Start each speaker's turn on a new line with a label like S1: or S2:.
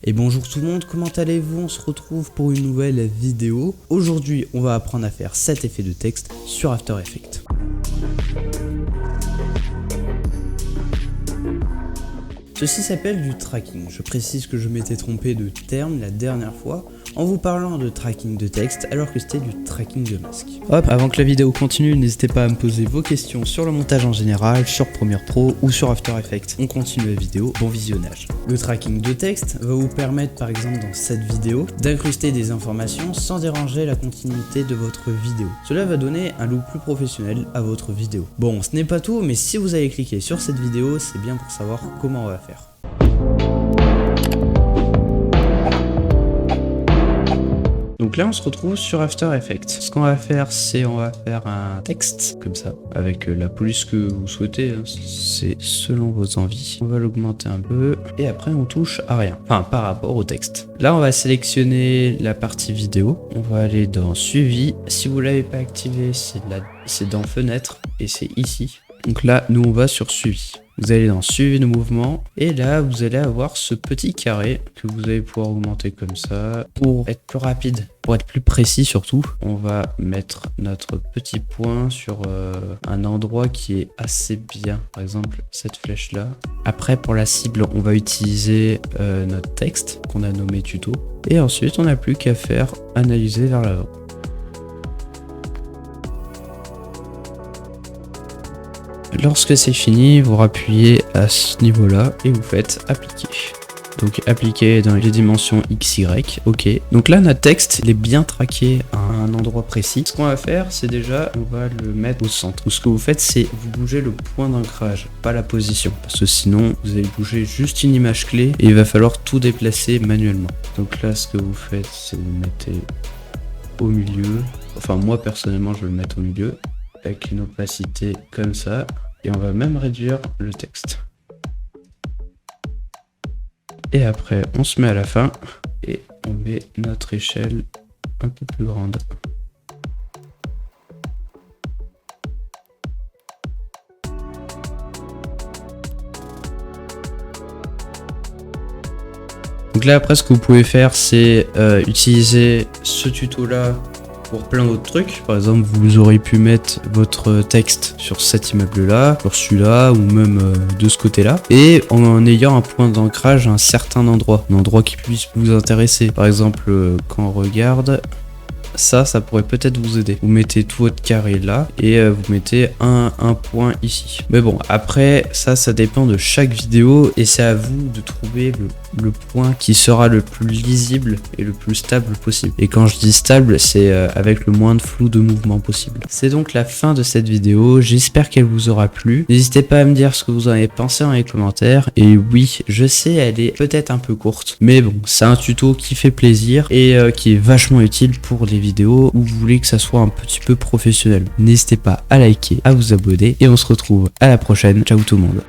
S1: Et bonjour tout le monde, comment allez-vous? On se retrouve pour une nouvelle vidéo. Aujourd'hui, on va apprendre à faire cet effet de texte sur After Effects. Ceci s'appelle du tracking. Je précise que je m'étais trompé de terme la dernière fois en vous parlant de tracking de texte alors que c'était du tracking de masque. Hop, avant que la vidéo continue, n'hésitez pas à me poser vos questions sur le montage en général, sur Premiere Pro ou sur After Effects. On continue la vidéo, bon visionnage. Le tracking de texte va vous permettre par exemple dans cette vidéo d'incruster des informations sans déranger la continuité de votre vidéo. Cela va donner un look plus professionnel à votre vidéo. Bon, ce n'est pas tout, mais si vous avez cliqué sur cette vidéo, c'est bien pour savoir comment on va faire. Donc là on se retrouve sur After Effects. Ce qu'on va faire, c'est on va faire un texte comme ça, avec la police que vous souhaitez, hein. C'est selon vos envies. On va l'augmenter un peu et après on touche à rien, enfin par rapport au texte. Là on va sélectionner la partie vidéo, on va aller dans suivi. Si vous l'avez pas activé, c'est dans fenêtre et c'est ici. Donc là nous on va sur suivi. Vous allez dans suivi de mouvement et là vous allez avoir ce petit carré que vous allez pouvoir augmenter comme ça pour être plus rapide, pour être plus précis surtout. On va mettre notre petit point sur un endroit qui est assez bien, par exemple cette flèche là. Après pour la cible on va utiliser notre texte qu'on a nommé tuto et ensuite on n'a plus qu'à faire analyser vers l'avant. Lorsque c'est fini, vous rappuyez à ce niveau-là et vous faites appliquer. Donc appliquer dans les dimensions XY, ok. Donc là notre texte il est bien traqué à un endroit précis. Ce qu'on va faire c'est déjà on va le mettre au centre. Ce que vous faites c'est vous bougez le point d'ancrage, pas la position. Parce que sinon vous allez bouger juste une image clé et il va falloir tout déplacer manuellement. Donc là ce que vous faites c'est vous mettez au milieu. Enfin moi personnellement je vais le mettre au milieu avec une opacité comme ça. Et on va même réduire le texte. Et après, on se met à la fin et on met notre échelle un peu plus grande. Donc là, après, ce que vous pouvez faire, c'est utiliser ce tuto-là pour plein d'autres trucs. Par exemple, vous aurez pu mettre votre texte sur cet immeuble là, sur celui-là ou même de ce côté là, et en ayant un point d'ancrage à un certain endroit, un endroit qui puisse vous intéresser. Par exemple, quand on regarde ça pourrait peut-être vous aider. Vous mettez tout votre carré là et vous mettez un point ici. Mais bon, après ça dépend de chaque vidéo et c'est à vous de trouver le point qui sera le plus lisible et le plus stable possible. Et quand je dis stable, c'est avec le moins de flou de mouvement possible. C'est donc la fin de cette vidéo. J'espère qu'elle vous aura plu. N'hésitez pas à me dire ce que vous en avez pensé dans les commentaires. Et oui, je sais, elle est peut-être un peu courte, mais bon, c'est un tuto qui fait plaisir et qui est vachement utile pour les vidéos où vous voulez que ça soit un petit peu professionnel. N'hésitez pas à liker, à vous abonner et on se retrouve à la prochaine. Ciao tout le monde.